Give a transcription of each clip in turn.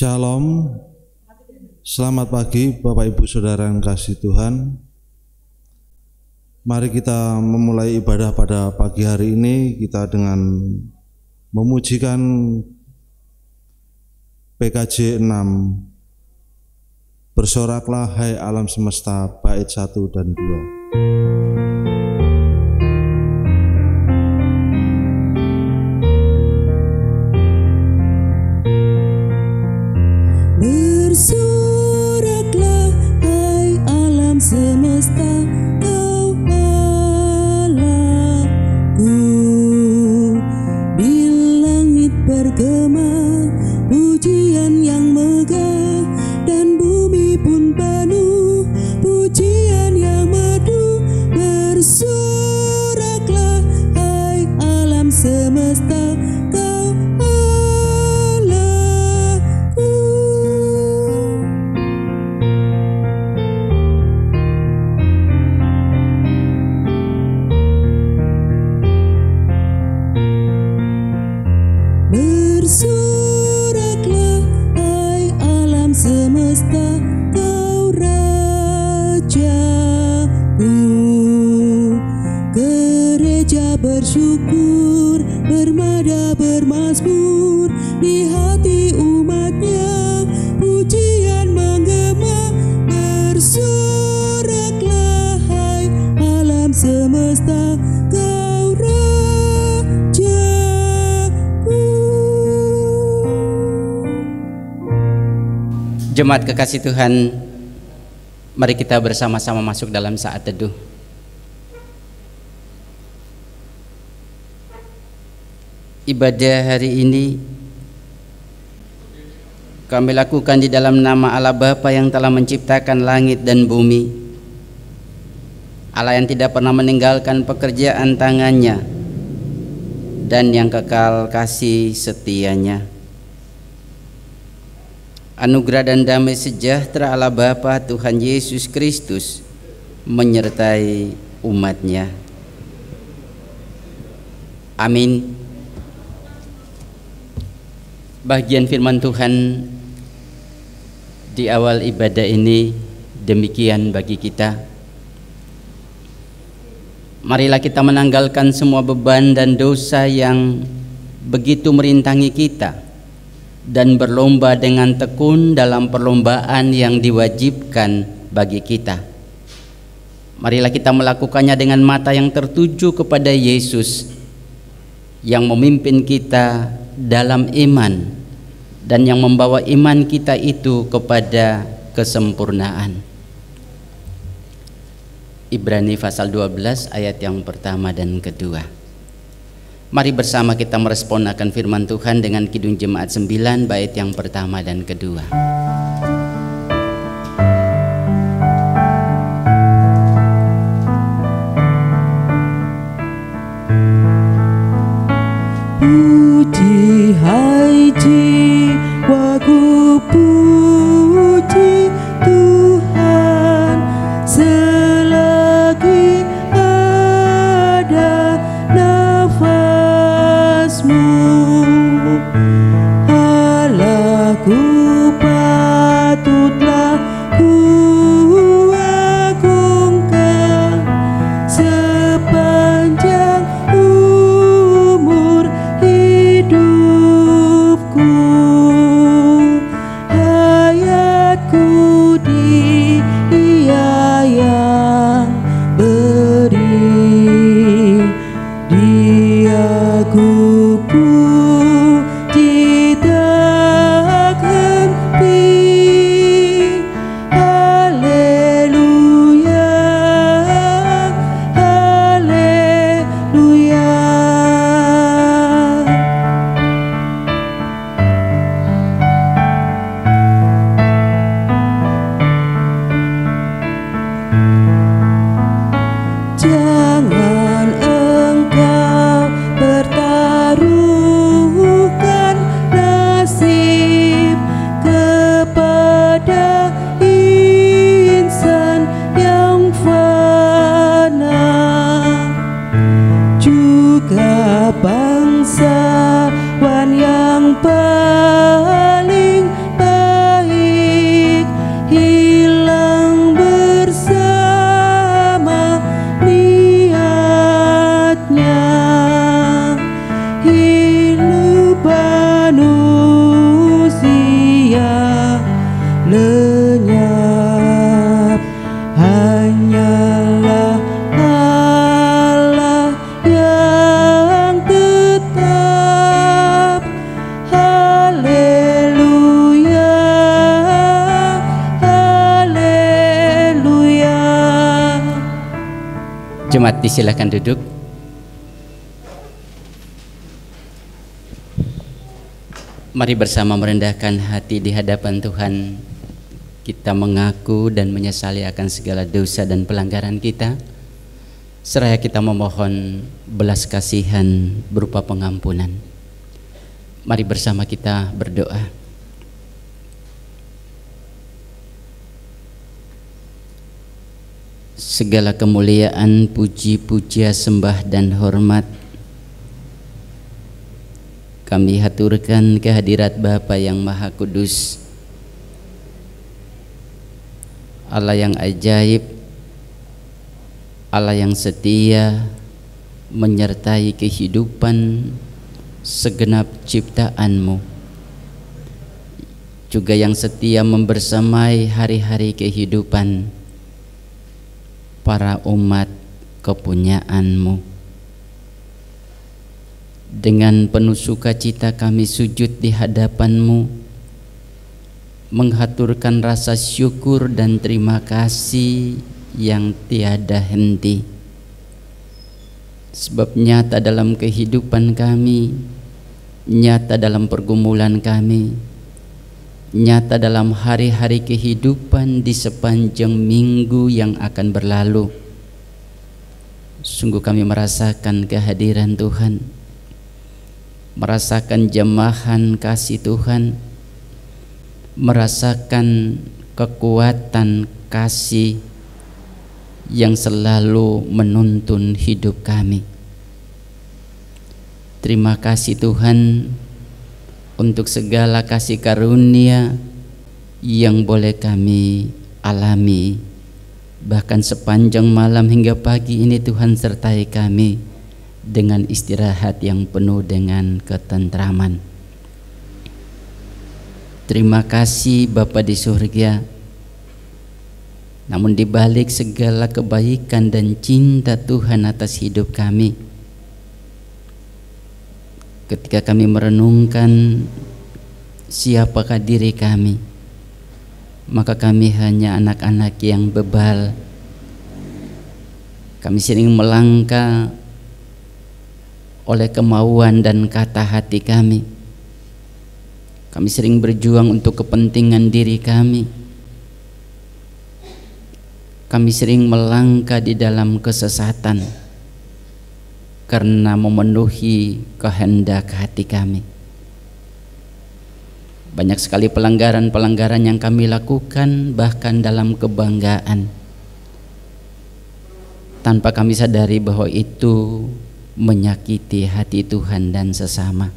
Shalom, selamat pagi Bapak Ibu Saudara yang kasih Tuhan. Mari kita memulai ibadah pada pagi hari ini kita dengan memujikan PKJ 6 Bersoraklah hai alam semesta, bait 1 dan 2. Bersoraklah hai alam semesta, kau Allahku. Di langit bergema pujian yang megah, dan bumi pun penuh pujian yang merdu. Bersoraklah hai alam semesta, kau bersoraklah hai alam semesta, kau Rajaku. Gereja bersyukur, bermada bermazmur, di hati umatnya pujian menggema. Bersoraklah hai alam semesta, kau Jemaat kekasih Tuhan, mari kita bersama-sama masuk dalam saat teduh. Ibadah hari ini kami lakukan di dalam nama Allah Bapa yang telah menciptakan langit dan bumi, Allah yang tidak pernah meninggalkan pekerjaan tangannya dan yang kekal kasih setianya. Anugerah dan damai sejahtera Allah Bapa Tuhan Yesus Kristus menyertai umatnya. Amin. Bagian firman Tuhan di awal ibadah ini demikian bagi kita. Marilah kita menanggalkan semua beban dan dosa yang begitu merintangi kita, dan berlomba dengan tekun dalam perlombaan yang diwajibkan bagi kita. Marilah kita melakukannya dengan mata yang tertuju kepada Yesus yang memimpin kita dalam iman dan yang membawa iman kita itu kepada kesempurnaan. Ibrani pasal 12 ayat yang pertama dan kedua. Mari bersama kita merespon akan firman Tuhan dengan Kidung Jemaat 9 bait yang pertama dan kedua. Puji hai jiwaku, puji Tuhan selagi ada nafasmu. Allahku Jemaat disilakan duduk. Mari bersama merendahkan hati di hadapan Tuhan. Kita mengaku dan menyesali akan segala dosa dan pelanggaran kita, seraya kita memohon belas kasihan berupa pengampunan. Mari bersama kita berdoa. Segala kemuliaan, puji, puja, sembah dan hormat kami haturkan kehadirat Bapa yang Maha Kudus, Allah yang ajaib, Allah yang setia menyertai kehidupan segenap ciptaan-Mu, juga yang setia membersamai hari-hari kehidupan para umat kepunyaan-Mu. Dengan penuh sukacita kami sujud di hadapan-Mu, menghaturkan rasa syukur dan terima kasih yang tiada henti. Sebab nyata dalam kehidupan kami, nyata dalam pergumulan kami, nyata dalam hari-hari kehidupan di sepanjang minggu yang akan berlalu, sungguh kami merasakan kehadiran Tuhan, merasakan jemahan kasih Tuhan, merasakan kekuatan kasih yang selalu menuntun hidup kami. Terima kasih Tuhan untuk segala kasih karunia yang boleh kami alami. Bahkan sepanjang malam hingga pagi ini Tuhan sertai kami dengan istirahat yang penuh dengan ketentraman. Terima kasih Bapa di surga. Namun di balik segala kebaikan dan cinta Tuhan atas hidup kami, ketika kami merenungkan siapakah diri kami, maka kami hanya anak-anak yang bebal. Kami sering melangkah oleh kemauan dan kata hati kami. Kami sering berjuang untuk kepentingan diri kami. Kami sering melangkah di dalam kesesatan karena memenuhi kehendak hati kami. Banyak sekali pelanggaran-pelanggaran yang kami lakukan, bahkan dalam kebanggaan, tanpa kami sadari bahwa itu menyakiti hati Tuhan dan sesama.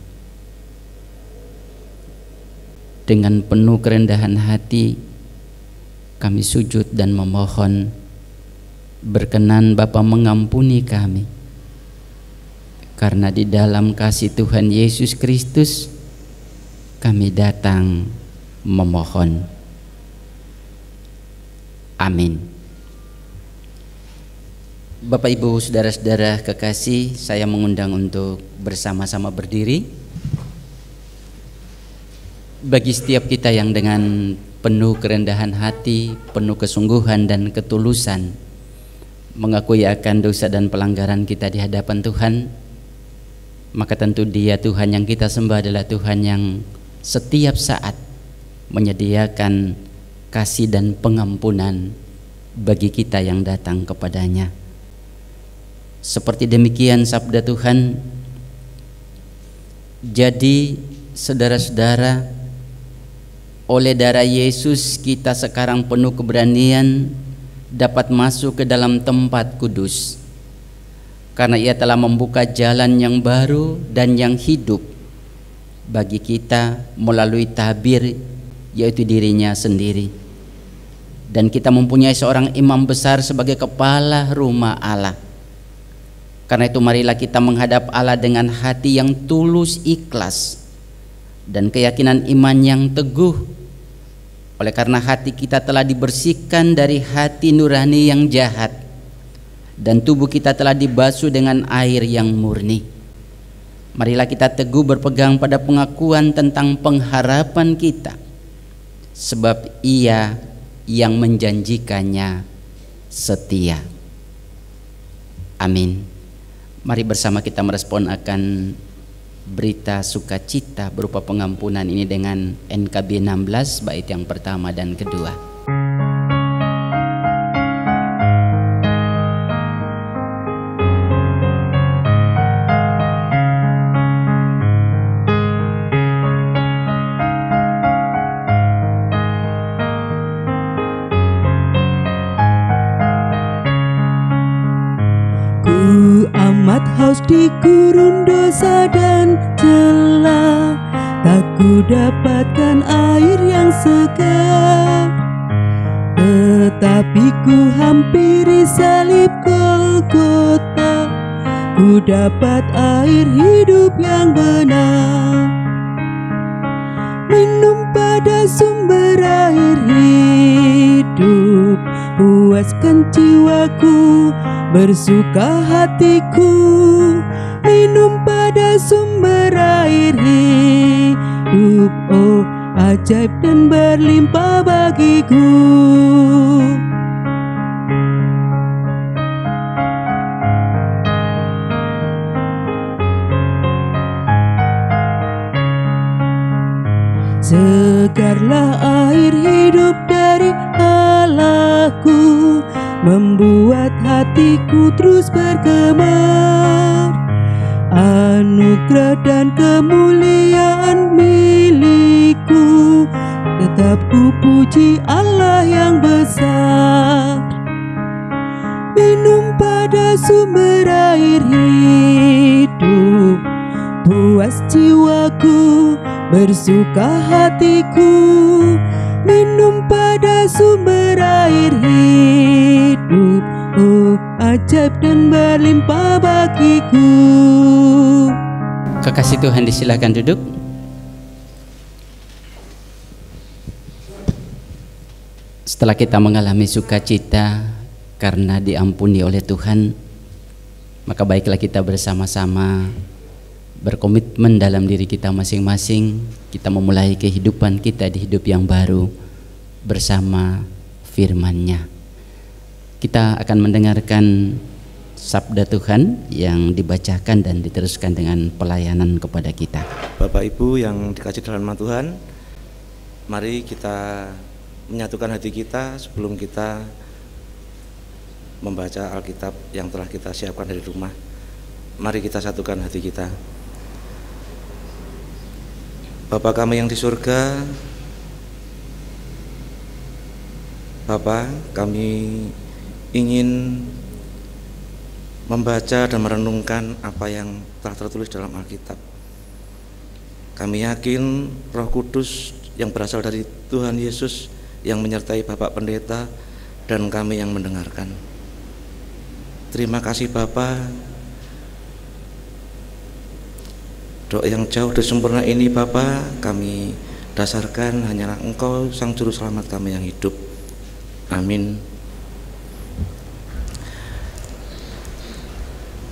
Dengan penuh kerendahan hati kami sujud dan memohon, berkenan Bapa mengampuni kami, karena di dalam kasih Tuhan Yesus Kristus kami datang memohon. Amin. Bapak Ibu saudara-saudara kekasih, saya mengundang untuk bersama-sama berdiri. Bagi setiap kita yang dengan penuh kerendahan hati, penuh kesungguhan dan ketulusan mengakui akan dosa dan pelanggaran kita di hadapan Tuhan, maka tentu Dia Tuhan yang kita sembah adalah Tuhan yang setiap saat menyediakan kasih dan pengampunan bagi kita yang datang kepadanya. Seperti demikian sabda Tuhan. Jadi saudara-saudara, oleh darah Yesus kita sekarang penuh keberanian dapat masuk ke dalam tempat kudus, karena Ia telah membuka jalan yang baru dan yang hidup bagi kita melalui tabir, yaitu dirinya sendiri. Dan kita mempunyai seorang imam besar sebagai kepala rumah Allah. Karena itu marilah kita menghadap Allah dengan hati yang tulus ikhlas dan keyakinan iman yang teguh. Oleh karena hati kita telah dibersihkan dari hati nurani yang jahat, dan tubuh kita telah dibasuh dengan air yang murni. Marilah kita teguh berpegang pada pengakuan tentang pengharapan kita, sebab Ia yang menjanjikannya setia. Amin. Mari bersama kita merespon akan berita sukacita berupa pengampunan ini dengan NKB 16 bait yang pertama dan kedua. Amat haus di gurun dosa dan celah, tak ku dapatkan air yang segar. Tetapi ku hampiri salib Golgota, ku dapat air hidup yang benar. Minum pada sumber air hidup, puaskan jiwaku, bersuka hatiku. Minum pada sumber air hidup, oh ajaib dan berlimpah bagiku. Segarlah air hidup dari Allahku, membuat hatiku terus bergemar. Anugerah dan kemuliaan milikku, tetap ku puji Allah yang besar. Minum pada sumber air hidup, puas jiwaku, bersuka hatiku. Minum pada sumber air hidup, oh ajaib dan berlimpah bagiku. Kekasih Tuhan, disilakan duduk. Setelah kita mengalami sukacita karena diampuni oleh Tuhan, maka baiklah kita bersama-sama berkomitmen dalam diri kita masing-masing. Kita memulai kehidupan kita di hidup yang baru bersama firman-Nya. Kita akan mendengarkan sabda Tuhan yang dibacakan dan diteruskan dengan pelayanan kepada kita. Bapak Ibu yang dikasihi dalam nama Tuhan, mari kita menyatukan hati kita sebelum kita membaca Alkitab yang telah kita siapkan dari rumah. Mari kita satukan hati kita. Bapa kami yang di surga, Bapa, kami ingin membaca dan merenungkan apa yang telah tertulis dalam Alkitab. Kami yakin Roh Kudus yang berasal dari Tuhan Yesus yang menyertai Bapak Pendeta dan kami yang mendengarkan. Terima kasih Bapa. Doa yang jauh dari sempurna ini Bapa, kami dasarkan hanyalah Engkau Sang Juru Selamat kami yang hidup. Amin.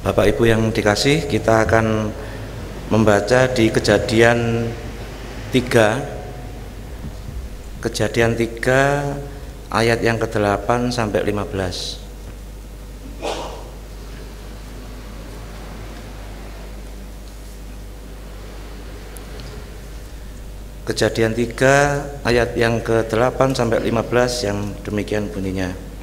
Bapak Ibu yang dikasih, kita akan membaca di Kejadian 3 ayat yang ke-8 sampai 15. Kejadian 3 ayat yang ke-8 sampai 15 yang demikian bunyinya.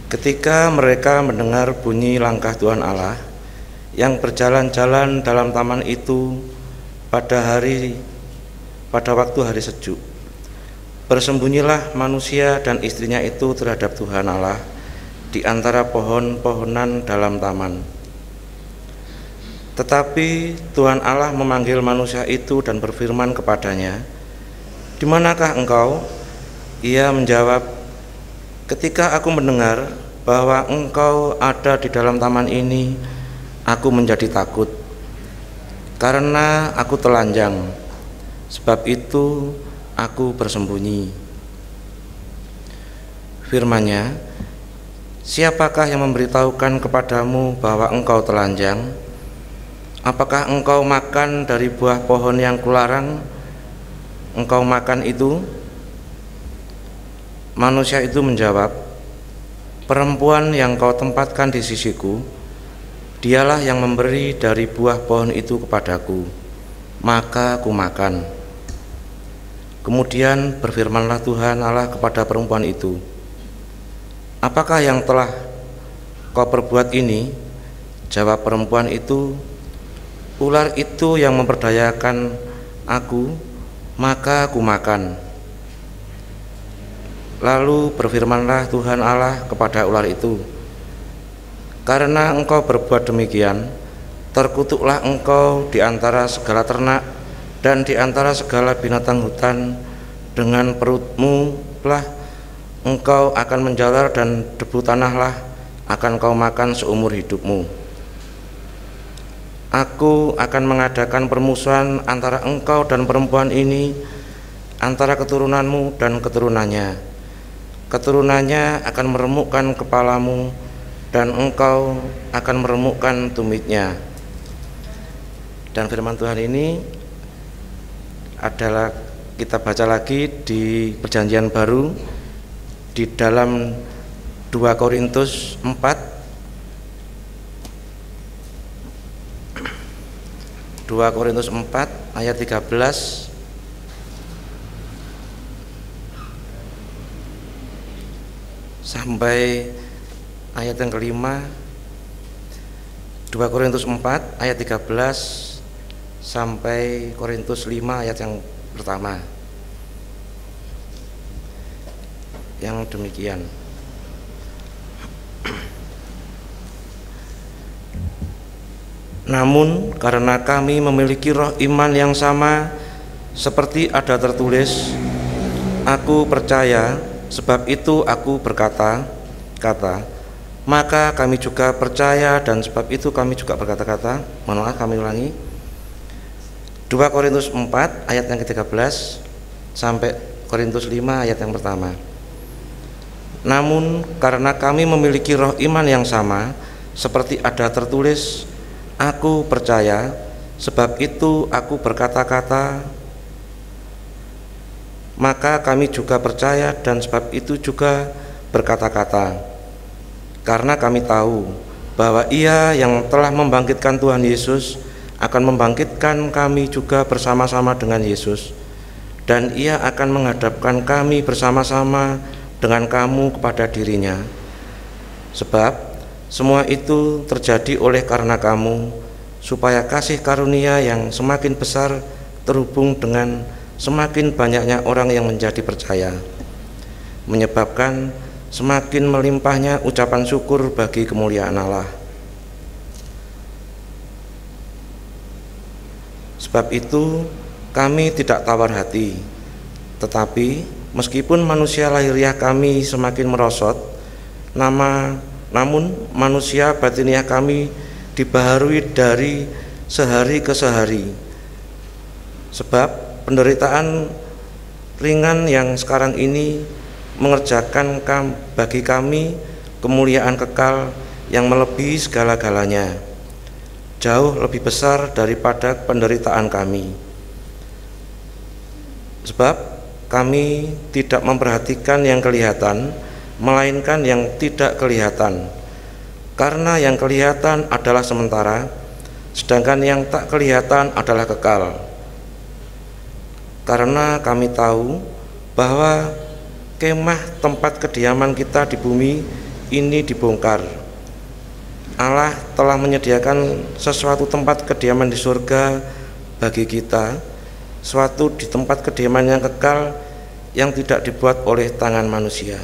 Ketika mereka mendengar bunyi langkah Tuhan Allah yang berjalan-jalan dalam taman itu pada waktu hari sejuk, bersembunyilah manusia dan istrinya itu terhadap Tuhan Allah di antara pohon-pohonan dalam taman. Tetapi Tuhan Allah memanggil manusia itu dan berfirman kepadanya, "Di manakah engkau?" Ia menjawab, "Ketika aku mendengar bahwa engkau ada di dalam taman ini, aku menjadi takut, karena aku telanjang. Sebab itu aku bersembunyi." Firman-Nya, "Siapakah yang memberitahukan kepadamu bahwa engkau telanjang? Apakah engkau makan dari buah pohon yang kularang engkau makan itu?" Manusia itu menjawab, Perempuan yang kau tempatkan di sisiku, dialah yang memberi dari buah pohon itu kepadaku, maka ku makan. Kemudian berfirmanlah Tuhan Allah kepada perempuan itu, apakah yang telah kau perbuat ini? Jawab perempuan itu, ular itu yang memperdayakan aku, maka ku makan. Lalu berfirmanlah Tuhan Allah kepada ular itu, karena engkau berbuat demikian, terkutuklah engkau di antara segala ternak dan di antara segala binatang hutan. Dengan perutmu lah engkau akan menjalar, dan debu tanahlah akan kau makan seumur hidupmu. Aku akan mengadakan permusuhan antara engkau dan perempuan ini, antara keturunanmu dan keturunannya. Keturunannya akan meremukkan kepalamu, dan engkau akan meremukkan tumitnya. Dan firman Tuhan ini adalah kita baca lagi di Perjanjian Baru di dalam 2 Korintus 4 ayat 13 sampai ayat yang kelima. 2 Korintus 4 ayat 13 sampai Korintus 5 ayat yang pertama, yang demikian. Namun karena kami memiliki roh iman yang sama, seperti ada tertulis, aku percaya, sebab itu aku berkata-kata, maka kami juga percaya, dan sebab itu kami juga berkata-kata. Kami ulangi. 2 Korintus 4 ayat yang ke-13 sampai Korintus 5 ayat yang pertama. Namun karena kami memiliki roh iman yang sama, seperti ada tertulis, aku percaya, sebab itu aku berkata-kata, maka kami juga percaya, dan sebab itu juga berkata-kata. Karena kami tahu bahwa Ia yang telah membangkitkan Tuhan Yesus akan membangkitkan kami juga bersama-sama dengan Yesus, dan Ia akan menghadapkan kami bersama-sama dengan kamu kepada dirinya. Sebab semua itu terjadi oleh karena kamu, supaya kasih karunia yang semakin besar terhubung dengan semakin banyaknya orang yang menjadi percaya, menyebabkan semakin melimpahnya ucapan syukur bagi kemuliaan Allah. Sebab itu kami tidak tawar hati, tetapi meskipun manusia lahiriah kami semakin merosot, namun manusia batiniah kami dibaharui dari sehari ke sehari. Sebab penderitaan ringan yang sekarang ini mengerjakan bagi kami kemuliaan kekal yang melebihi segala-galanya, jauh lebih besar daripada penderitaan kami. Sebab kami tidak memperhatikan yang kelihatan, melainkan yang tidak kelihatan. Karena yang kelihatan adalah sementara, sedangkan yang tak kelihatan adalah kekal. Karena kami tahu bahwa kemah tempat kediaman kita di bumi ini dibongkar. Allah telah menyediakan sesuatu tempat kediaman di surga bagi kita, suatu di tempat kediaman yang kekal yang tidak dibuat oleh tangan manusia.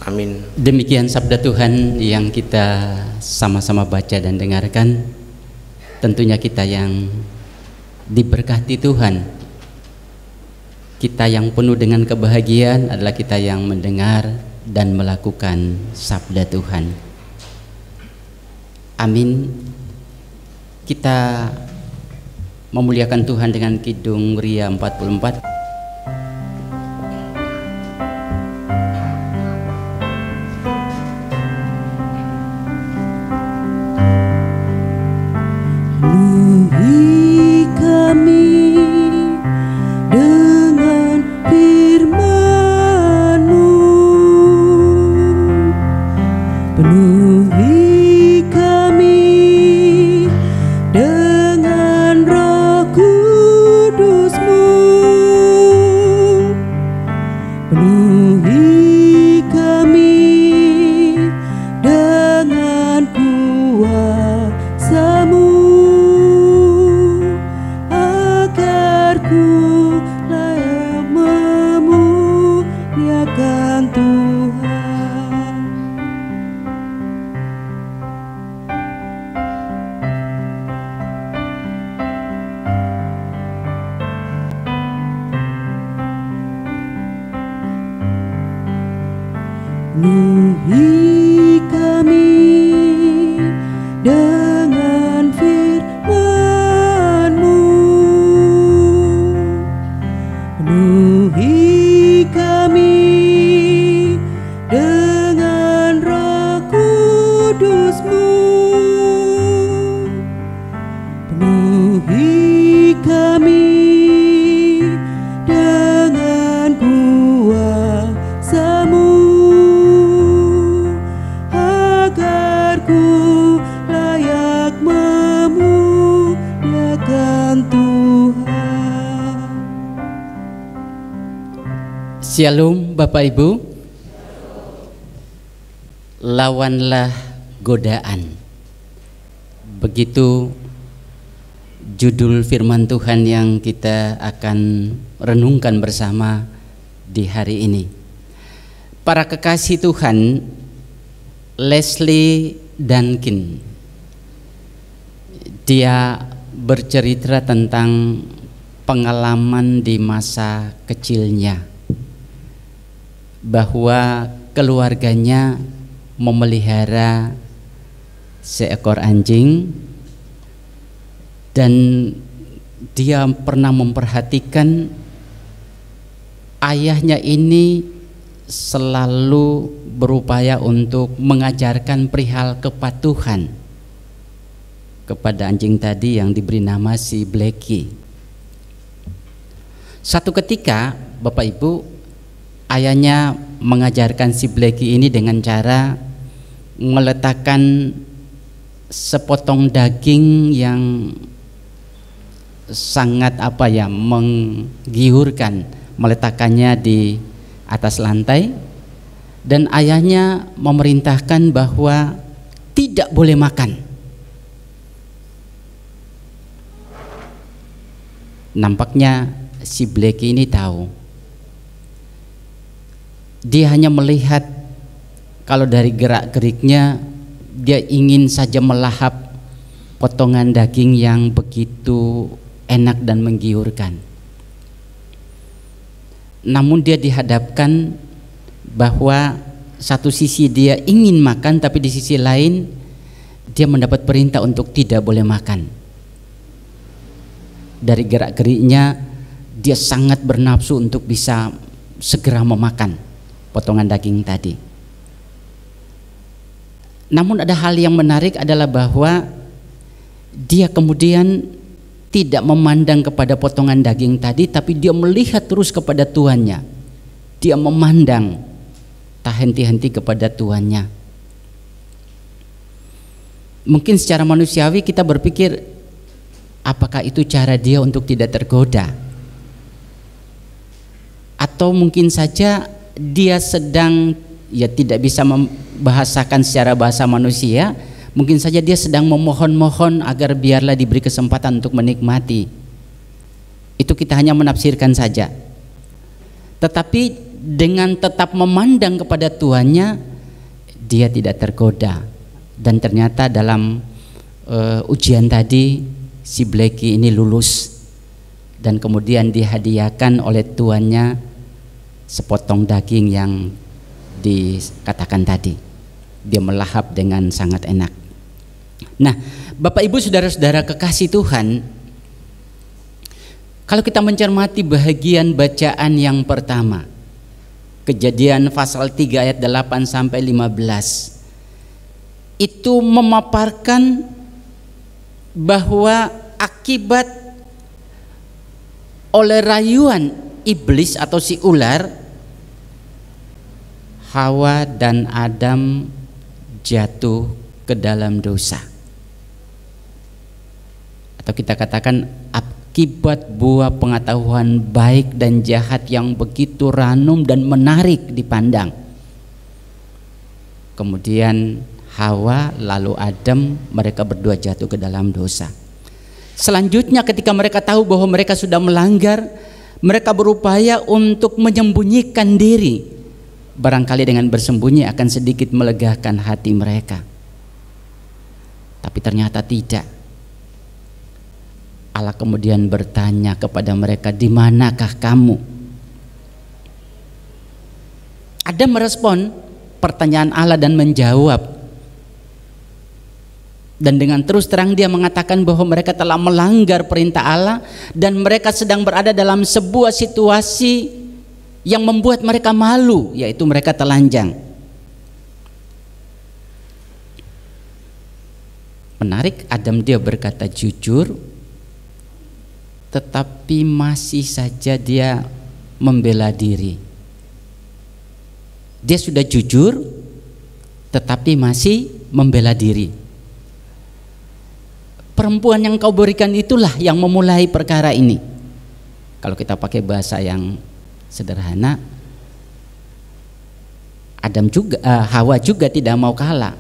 Amin. Demikian sabda Tuhan yang kita sama-sama baca dan dengarkan. Tentunya kita yang diberkati Tuhan, kita yang penuh dengan kebahagiaan adalah kita yang mendengar dan melakukan sabda Tuhan. Amin. Kita memuliakan Tuhan dengan Kidung Ria 44. muliakan Tuhan. Penuhi kami dengan firman-Mu, penuhi kami dengan Roh Kudus-Mu, penuhi kami dengan kuasa-Mu, agar ku layak memuliakan Tuhan. Shalom Bapak Ibu. Lawanlah godaan. Begitu judul firman Tuhan yang kita akan renungkan bersama di hari ini. Para kekasih Tuhan, Leslie Duncan, dia bercerita tentang pengalaman di masa kecilnya, bahwa keluarganya memelihara seekor anjing, dan dia pernah memperhatikan ayahnya ini selalu berupaya untuk mengajarkan perihal kepatuhan kepada anjing tadi yang diberi nama si Blackie. Satu ketika Bapak Ibu, ayahnya mengajarkan si Blackie ini dengan cara meletakkan sepotong daging yang sangat menggiurkan, meletakkannya di atas lantai, dan ayahnya memerintahkan bahwa tidak boleh makan. Nampaknya si Blackie ini tahu. Dia hanya melihat kalau dari gerak-geriknya dia ingin saja melahap potongan daging yang begitu enak dan menggiurkan. Namun dia dihadapkan bahwa satu sisi dia ingin makan, tapi di sisi lain dia mendapat perintah untuk tidak boleh makan. Dari gerak-geriknya dia sangat bernafsu untuk bisa segera memakan potongan daging tadi. Namun ada hal yang menarik adalah bahwa dia kemudian tidak memandang kepada potongan daging tadi, tapi dia melihat terus kepada tuannya. Dia memandang tak henti-henti kepada tuannya. Mungkin secara manusiawi kita berpikir, apakah itu cara dia untuk tidak tergoda? Atau mungkin saja dia sedang, ya tidak bisa membahasakan secara bahasa manusia, mungkin saja dia sedang memohon-mohon agar biarlah diberi kesempatan untuk menikmati. Itu kita hanya menafsirkan saja. Tetapi dengan tetap memandang kepada tuannya, dia tidak tergoda. Dan ternyata dalam ujian tadi si Blackie ini lulus, dan kemudian dihadiahkan oleh tuannya sepotong daging yang dikatakan tadi. Dia melahap dengan sangat enak. Nah, Bapak Ibu saudara-saudara kekasih Tuhan, kalau kita mencermati bahagian bacaan yang pertama, Kejadian pasal 3 ayat 8 sampai 15, itu memaparkan bahwa akibat oleh rayuan iblis atau si ular, Hawa dan Adam jatuh ke dalam dosa. Atau kita katakan akibat buah pengetahuan baik dan jahat yang begitu ranum dan menarik dipandang. Kemudian Hawa lalu Adam, mereka berdua jatuh ke dalam dosa. Selanjutnya ketika mereka tahu bahwa mereka sudah melanggar, mereka berupaya untuk menyembunyikan diri barangkali dengan bersembunyi akan sedikit melegakan hati mereka. Tapi ternyata tidak. Allah kemudian bertanya kepada mereka, "Di manakah kamu?" Adam merespon pertanyaan Allah dan menjawab. Dan dengan terus terang dia mengatakan bahwa mereka telah melanggar perintah Allah dan mereka sedang berada dalam sebuah situasi yang membuat mereka malu, yaitu mereka telanjang. Menarik, Adam dia berkata jujur, tetapi masih saja dia membela diri. Dia sudah jujur, tetapi masih membela diri. Perempuan yang kau berikan itulah yang memulai perkara ini. Kalau kita pakai bahasa yang sederhana, Hawa juga tidak mau kalah.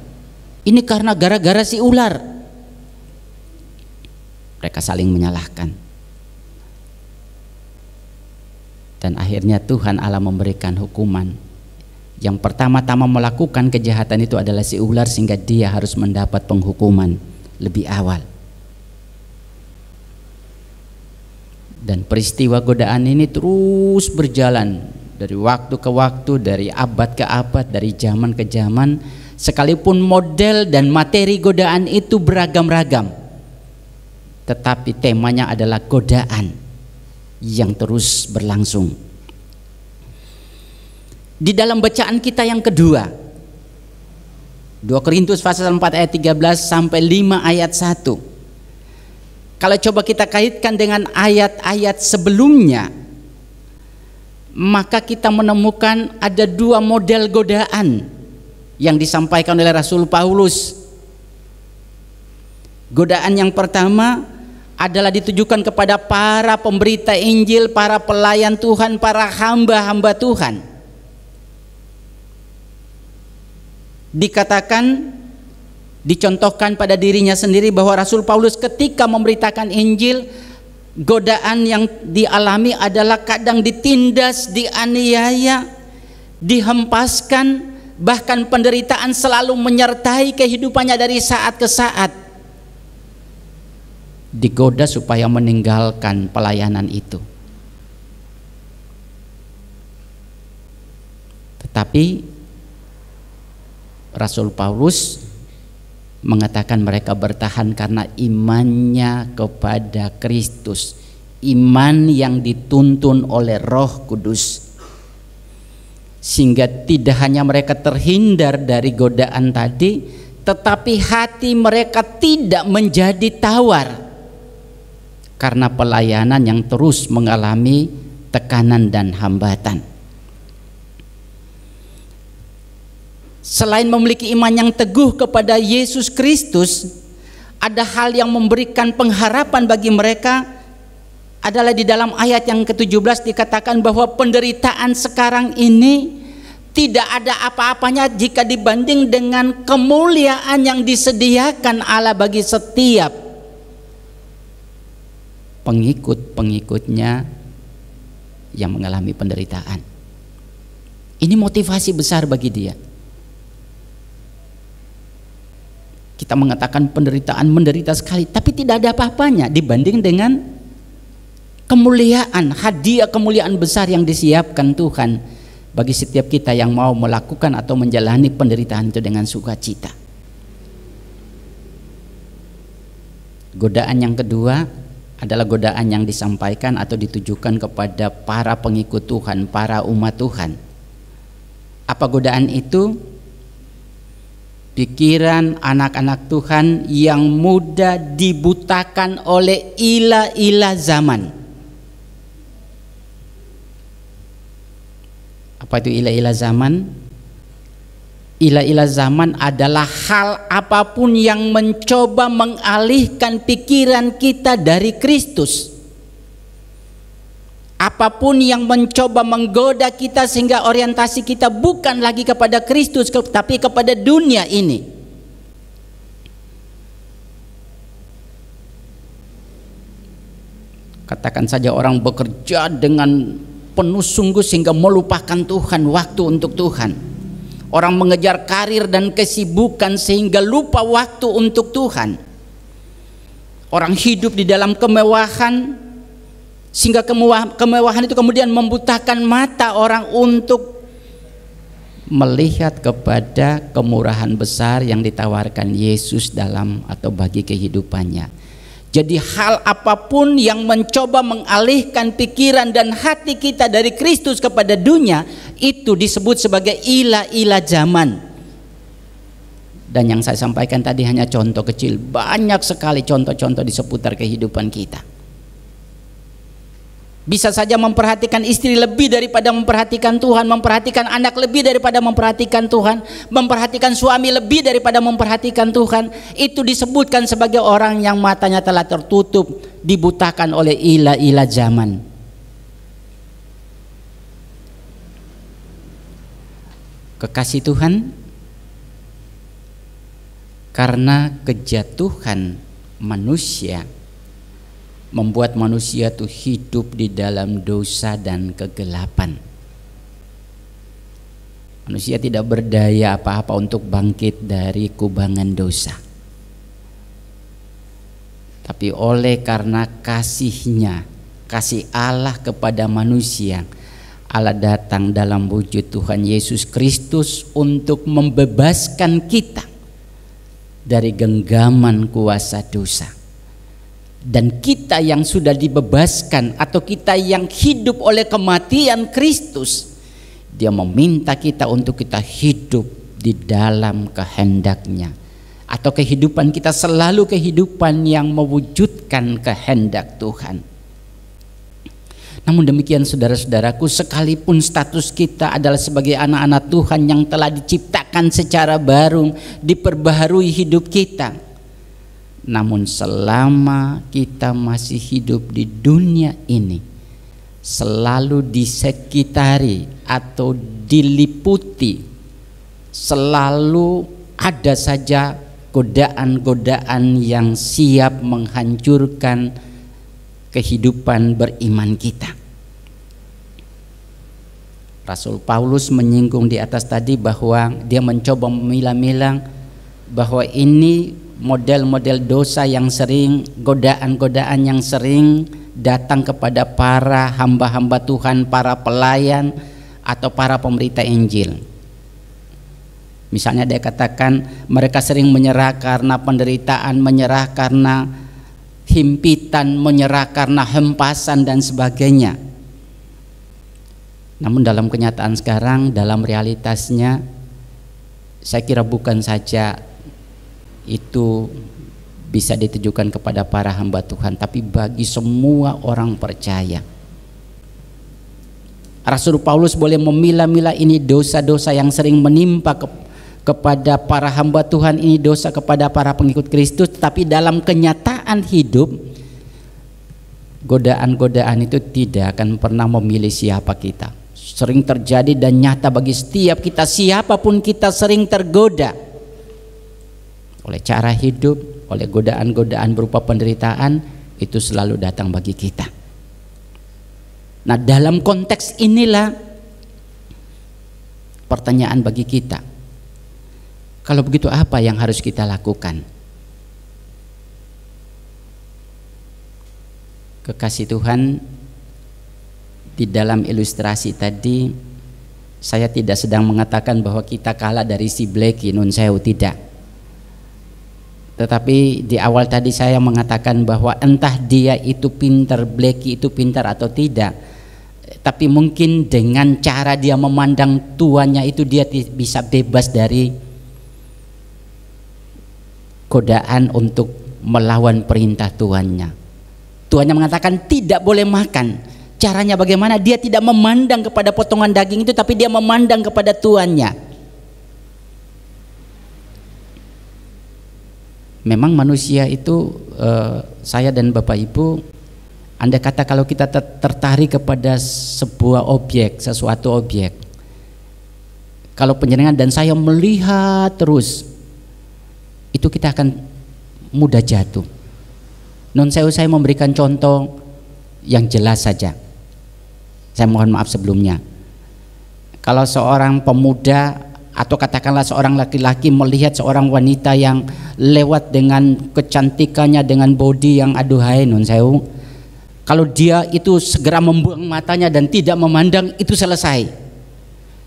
Ini karena gara-gara si ular. Mereka saling menyalahkan. Dan akhirnya Tuhan Allah memberikan hukuman. Yang pertama-tama melakukan kejahatan itu adalah si ular, sehingga dia harus mendapat penghukuman lebih awal. Dan peristiwa godaan ini terus berjalan dari waktu ke waktu, dari abad ke abad, dari zaman ke zaman. Sekalipun model dan materi godaan itu beragam-ragam, tetapi temanya adalah godaan yang terus berlangsung. Di dalam bacaan kita yang kedua, 2 Korintus pasal 4 ayat 13 sampai 5 ayat 1. Kalau coba kita kaitkan dengan ayat-ayat sebelumnya, maka kita menemukan ada 2 model godaan yang disampaikan oleh Rasul Paulus. Godaan yang pertama adalah ditujukan kepada para pemberita Injil, para pelayan Tuhan, para hamba-hamba Tuhan. Dikatakan, dicontohkan pada dirinya sendiri bahwa Rasul Paulus ketika memberitakan Injil, godaan yang dialami adalah kadang ditindas, dianiaya, dihempaskan, bahkan penderitaan selalu menyertai kehidupannya dari saat ke saat. Digoda supaya meninggalkan pelayanan itu. Tetapi Rasul Paulus mengatakan mereka bertahan karena imannya kepada Kristus, iman yang dituntun oleh Roh Kudus, sehingga tidak hanya mereka terhindar dari godaan tadi, tetapi hati mereka tidak menjadi tawar karena pelayanan yang terus mengalami tekanan dan hambatan. Selain memiliki iman yang teguh kepada Yesus Kristus, ada hal yang memberikan pengharapan bagi mereka adalah di dalam ayat yang ke-17 dikatakan bahwa penderitaan sekarang ini tidak ada apa-apanya jika dibanding dengan kemuliaan yang disediakan Allah bagi setiap pengikut-pengikutnya yang mengalami penderitaan. Ini motivasi besar bagi dia. Kita mengatakan penderitaan, menderita sekali, tapi tidak ada apa-apanya dibanding dengan kemuliaan, hadiah kemuliaan besar yang disiapkan Tuhan bagi setiap kita yang mau melakukan atau menjalani penderitaan itu dengan sukacita. Godaan yang kedua adalah godaan yang disampaikan atau ditujukan kepada para pengikut Tuhan, para umat Tuhan. Apa godaan itu? Pikiran anak-anak Tuhan yang mudah dibutakan oleh ilah-ilah zaman. Apa itu ilah-ilah zaman? Ilah-ilah zaman adalah hal apapun yang mencoba mengalihkan pikiran kita dari Kristus. Apapun yang mencoba menggoda kita sehingga orientasi kita bukan lagi kepada Kristus, tapi kepada dunia ini. Katakan saja orang bekerja dengan penuh sungguh sehingga melupakan Tuhan, waktu untuk Tuhan. Orang mengejar karir dan kesibukan sehingga lupa waktu untuk Tuhan. Orang hidup di dalam kemewahan sehingga kemewahan itu kemudian membutakan mata orang untuk melihat kepada kemurahan besar yang ditawarkan Yesus dalam atau bagi kehidupannya. Jadi hal apapun yang mencoba mengalihkan pikiran dan hati kita dari Kristus kepada dunia, itu disebut sebagai ilah-ilah zaman. Dan yang saya sampaikan tadi hanya contoh kecil, banyak sekali contoh-contoh di seputar kehidupan kita. Bisa saja memperhatikan istri lebih daripada memperhatikan Tuhan, memperhatikan anak lebih daripada memperhatikan Tuhan, memperhatikan suami lebih daripada memperhatikan Tuhan. Itu disebutkan sebagai orang yang matanya telah tertutup, dibutakan oleh ilah-ilah zaman. Kekasih Tuhan, karena kejatuhan manusia membuat manusia itu hidup di dalam dosa dan kegelapan. Manusia tidak berdaya apa-apa untuk bangkit dari kubangan dosa. Tapi oleh karena kasihnya, kasih Allah kepada manusia, Allah datang dalam wujud Tuhan Yesus Kristus untuk membebaskan kita dari genggaman kuasa dosa. Dan kita yang sudah dibebaskan atau kita yang hidup oleh kematian Kristus, Dia meminta kita untuk kita hidup di dalam kehendaknya, atau kehidupan kita selalu kehidupan yang mewujudkan kehendak Tuhan. Namun demikian saudara-saudaraku, sekalipun status kita adalah sebagai anak-anak Tuhan yang telah diciptakan secara baru, diperbaharui hidup kita, namun selama kita masih hidup di dunia ini, selalu disekitari atau diliputi, selalu ada saja godaan-godaan yang siap menghancurkan kehidupan beriman kita. Rasul Paulus menyinggung di atas tadi bahwa dia mencoba memilah-milah bahwa ini model-model dosa yang sering, godaan-godaan yang sering datang kepada para hamba-hamba Tuhan, para pelayan atau para pemberita Injil. Misalnya dia katakan mereka sering menyerah karena penderitaan, menyerah karena himpitan, menyerah karena hempasan dan sebagainya. Namun dalam kenyataan sekarang, dalam realitasnya, saya kira bukan saja itu bisa ditujukan kepada para hamba Tuhan, tapi bagi semua orang percaya. Rasul Paulus boleh memilah-milah ini dosa-dosa yang sering menimpa kepada para hamba Tuhan, ini dosa kepada para pengikut Kristus, tapi dalam kenyataan hidup, godaan-godaan itu tidak akan pernah memilih siapa kita. Sering terjadi dan nyata bagi setiap kita, siapapun kita sering tergoda oleh cara hidup, oleh godaan-godaan berupa penderitaan, itu selalu datang bagi kita. Nah, dalam konteks inilah pertanyaan bagi kita. Kalau begitu apa yang harus kita lakukan? Kekasih Tuhan, di dalam ilustrasi tadi saya tidak sedang mengatakan bahwa kita kalah dari si Bleki, nun sewu, tidak. Tetapi di awal tadi saya mengatakan bahwa entah dia itu pintar, Bleki itu pintar atau tidak, tapi mungkin dengan cara dia memandang tuannya itu dia bisa bebas dari godaan untuk melawan perintah tuannya. Tuannya mengatakan tidak boleh makan. Caranya bagaimana? Dia tidak memandang kepada potongan daging itu, tapi dia memandang kepada tuannya. Memang manusia itu, saya dan Bapak Ibu, andai kata kalau kita tertarik kepada sebuah objek, sesuatu objek, kalau penjenengan dan saya melihat terus, itu kita akan mudah jatuh. Non saya memberikan contoh yang jelas saja. Saya mohon maaf sebelumnya. Kalau seorang pemuda atau katakanlah seorang laki-laki melihat seorang wanita yang lewat dengan kecantikannya, dengan body yang aduhai nun sewu, kalau dia itu segera membuang matanya dan tidak memandang, itu selesai.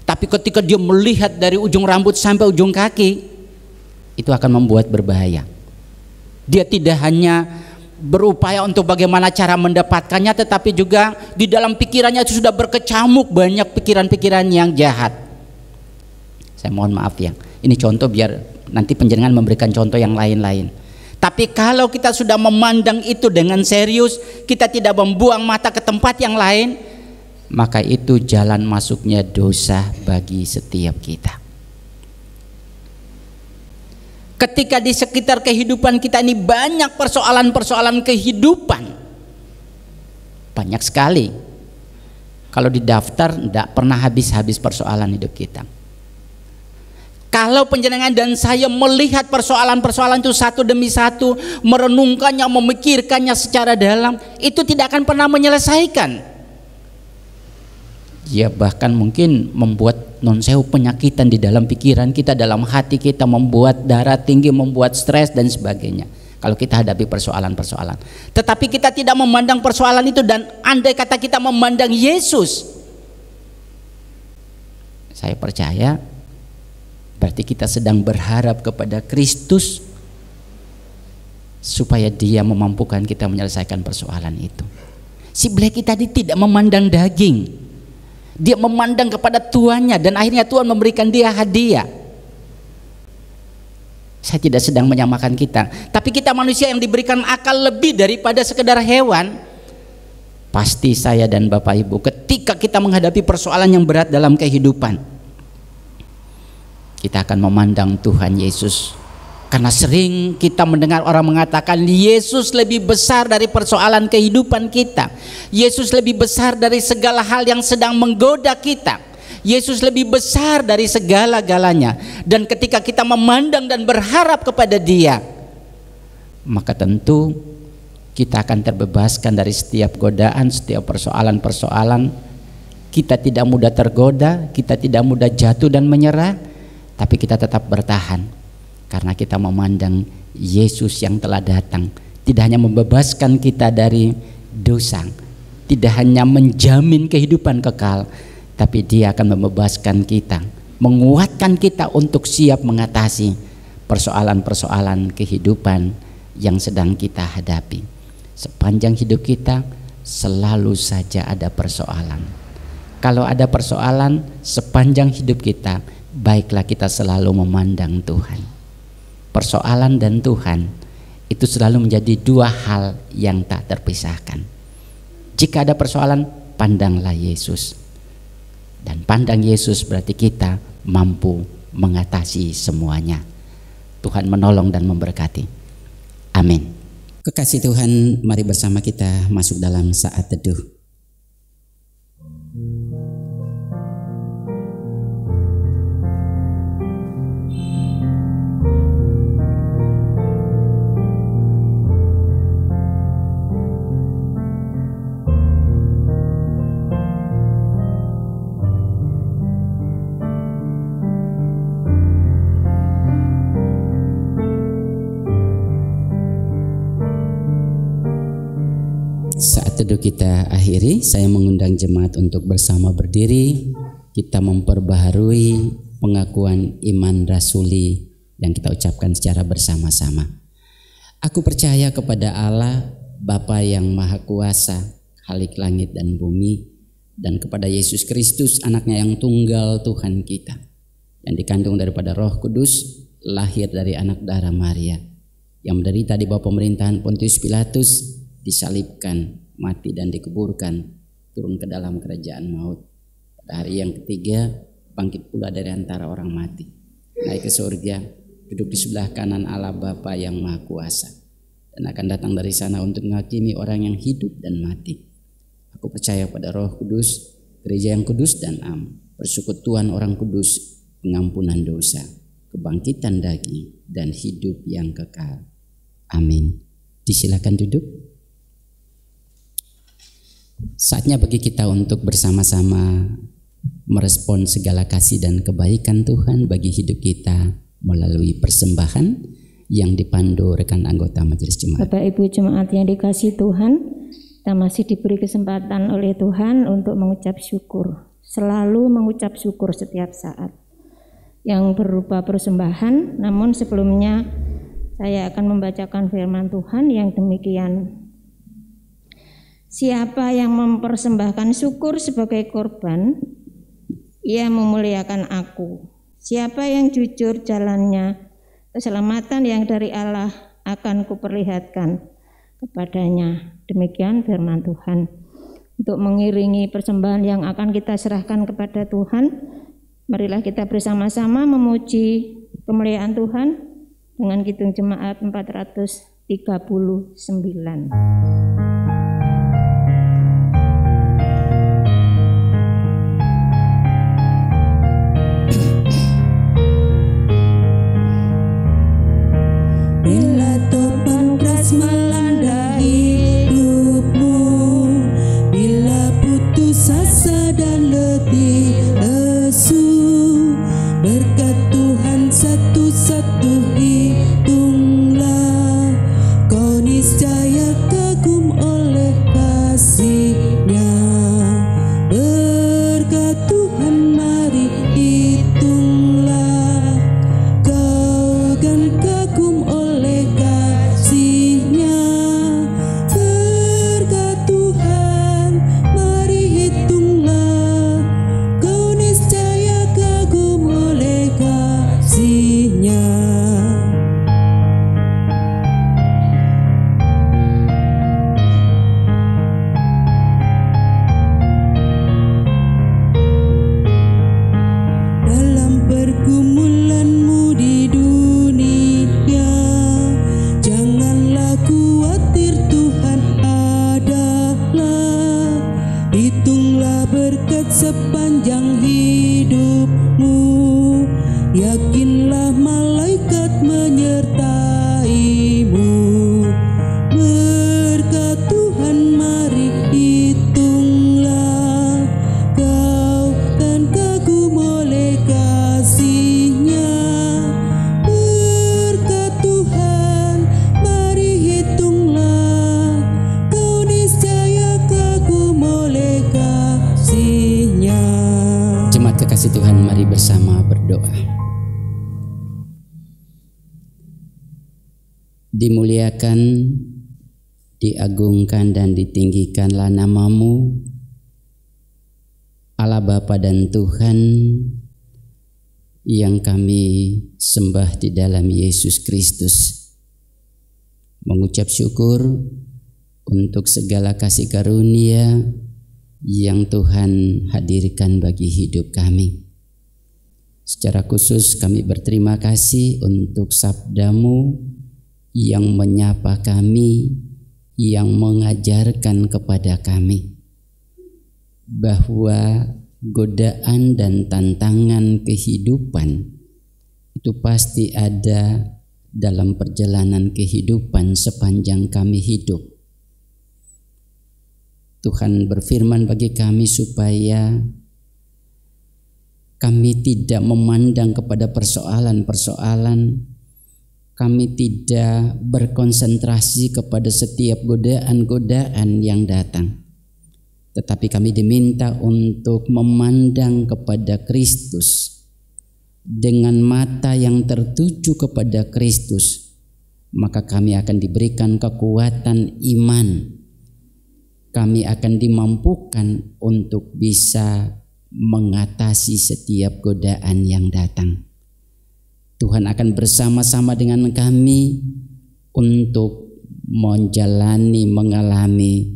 Tapi ketika dia melihat dari ujung rambut sampai ujung kaki, itu akan membuat berbahaya. Dia tidak hanya berupaya untuk bagaimana cara mendapatkannya, tetapi juga di dalam pikirannya itu sudah berkecamuk banyak pikiran-pikiran yang jahat. Saya mohon maaf ya, ini contoh biar nanti panjenengan memberikan contoh yang lain-lain. Tapi kalau kita sudah memandang itu dengan serius, kita tidak membuang mata ke tempat yang lain, maka itu jalan masuknya dosa bagi setiap kita. Ketika di sekitar kehidupan kita ini banyak persoalan-persoalan kehidupan, banyak sekali. Kalau didaftar tidak pernah habis-habis persoalan hidup kita. Kalau panjenengan dan saya melihat persoalan-persoalan itu satu demi satu, merenungkannya, memikirkannya secara dalam, itu tidak akan pernah menyelesaikan. Ya bahkan mungkin membuat non-sewu penyakitan di dalam pikiran kita, dalam hati kita, membuat darah tinggi, membuat stres dan sebagainya. Kalau kita hadapi persoalan-persoalan, tetapi kita tidak memandang persoalan itu, dan andai kata kita memandang Yesus, saya percaya berarti kita sedang berharap kepada Kristus supaya Dia memampukan kita menyelesaikan persoalan itu. Si Blackie tadi tidak memandang daging, dia memandang kepada tuannya, dan akhirnya Tuhan memberikan dia hadiah. Saya tidak sedang menyamakan kita, tapi kita manusia yang diberikan akal lebih daripada sekedar hewan. Pasti saya dan Bapak Ibu, ketika kita menghadapi persoalan yang berat dalam kehidupan, kita akan memandang Tuhan Yesus. Karena sering kita mendengar orang mengatakan Yesus lebih besar dari persoalan kehidupan kita. Yesus lebih besar dari segala hal yang sedang menggoda kita. Yesus lebih besar dari segala-galanya. Dan ketika kita memandang dan berharap kepada Dia, maka tentu kita akan terbebaskan dari setiap godaan, setiap persoalan-persoalan. Kita tidak mudah tergoda, kita tidak mudah jatuh dan menyerah, tapi kita tetap bertahan. Karena kita memandang Yesus yang telah datang, tidak hanya membebaskan kita dari dosa, tidak hanya menjamin kehidupan kekal, tapi Dia akan membebaskan kita, menguatkan kita untuk siap mengatasi persoalan-persoalan kehidupan yang sedang kita hadapi. Sepanjang hidup kita selalu saja ada persoalan. Kalau ada persoalan sepanjang hidup kita, baiklah kita selalu memandang Tuhan. Persoalan dan Tuhan itu selalu menjadi dua hal yang tak terpisahkan. Jika ada persoalan, pandanglah Yesus. Dan pandang Yesus berarti kita mampu mengatasi semuanya. Tuhan menolong dan memberkati. Amin. Kekasih Tuhan, mari bersama kita masuk dalam saat teduh. Saat teduh kita akhiri, saya mengundang jemaat untuk bersama berdiri. Kita memperbaharui pengakuan iman rasuli yang kita ucapkan secara bersama-sama. Aku percaya kepada Allah, Bapa yang Maha Kuasa, Khalik langit dan bumi, dan kepada Yesus Kristus, anaknya yang tunggal Tuhan kita, yang dikandung daripada Roh Kudus, lahir dari anak darah Maria, yang menderita di bawah pemerintahan Pontius Pilatus, disalibkan, mati dan dikuburkan, turun ke dalam kerajaan maut. Pada hari yang ketiga bangkit pula dari antara orang mati, naik ke surga, duduk di sebelah kanan Allah Bapa yang Maha Kuasa, dan akan datang dari sana untuk menghakimi orang yang hidup dan mati. Aku percaya pada Roh Kudus, gereja yang kudus dan am, persekutuan orang kudus, pengampunan dosa, kebangkitan daging, dan hidup yang kekal. Amin. Disilakan duduk. Saatnya bagi kita untuk bersama-sama merespon segala kasih dan kebaikan Tuhan bagi hidup kita melalui persembahan yang dipandu rekan anggota Majelis Jemaat. Bapak Ibu Jemaat yang dikasihi Tuhan, kita masih diberi kesempatan oleh Tuhan untuk mengucap syukur. Selalu mengucap syukur setiap saat yang berupa persembahan. Namun sebelumnya saya akan membacakan firman Tuhan yang demikian. Siapa yang mempersembahkan syukur sebagai korban, ia memuliakan aku. Siapa yang jujur jalannya, keselamatan yang dari Allah akan kuperlihatkan kepadanya. Demikian firman Tuhan. Untuk mengiringi persembahan yang akan kita serahkan kepada Tuhan, marilah kita bersama-sama memuji kemuliaan Tuhan dengan Kidung Jemaat 439. Bila topan keras melanda hidupmu, bila putus asa dan letih lesu, berkat Tuhan satu-satu hitunglah, kau niscaya kagum oleh kasih-Nya. Berkat Tuhan mari hitunglah, kau kan kagum oleh kasih-Nya. Berkat Tuhan mari hitunglah, kau niscaya kagum oleh kasih-Nya. Dalam pergumulanmu di dunia, janganlah khawatir, Tuhan adalah. Hitunglah berkat sepanjang hidupmu, yakinlah malaikat menyertaimu. Berkat Tuhan mari hitunglah, kau kan kagum oleh kasih-Nya. Berkat Tuhan mari hitunglah, kau niscaya kagum oleh kasih-Nya. Jemaat kekasih Tuhan, mari bersama berdoa. Dimuliakan, diagungkan dan ditinggikanlah nama-Mu, Allah Bapa dan Tuhan yang kami sembah di dalam Yesus Kristus. Mengucap syukur untuk segala kasih karunia yang Tuhan hadirkan bagi hidup kami. Secara khusus kami berterima kasih untuk sabda-Mu yang menyapa kami, yang mengajarkan kepada kami bahwa godaan dan tantangan kehidupan itu pasti ada dalam perjalanan kehidupan sepanjang kami hidup. Tuhan berfirman bagi kami supaya kami tidak memandang kepada persoalan-persoalan, kami tidak berkonsentrasi kepada setiap godaan-godaan yang datang, tetapi kami diminta untuk memandang kepada Kristus dengan mata yang tertuju kepada Kristus. Maka kami akan diberikan kekuatan iman, kami akan dimampukan untuk bisa mengatasi setiap godaan yang datang. Tuhan akan bersama-sama dengan kami untuk menjalani, mengalami,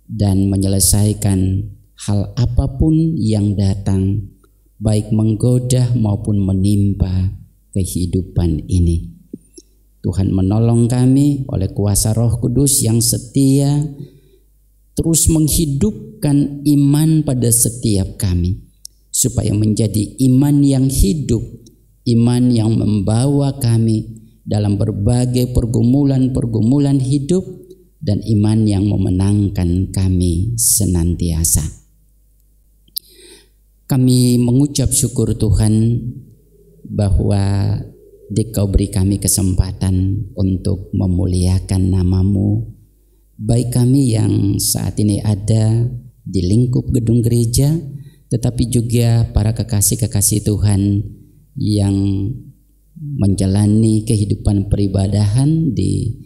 dan menyelesaikan hal apapun yang datang, baik menggoda maupun menimpa kehidupan ini. Tuhan menolong kami oleh kuasa Roh Kudus yang setia, terus menghidupkan iman pada setiap kami, supaya menjadi iman yang hidup, iman yang membawa kami dalam berbagai pergumulan-pergumulan hidup dan iman yang memenangkan kami senantiasa. Kami mengucap syukur Tuhan bahwa Dikau beri kami kesempatan untuk memuliakan nama-Mu, baik kami yang saat ini ada di lingkup gedung gereja, tetapi juga para kekasih-kekasih Tuhan yang menjalani kehidupan peribadahan di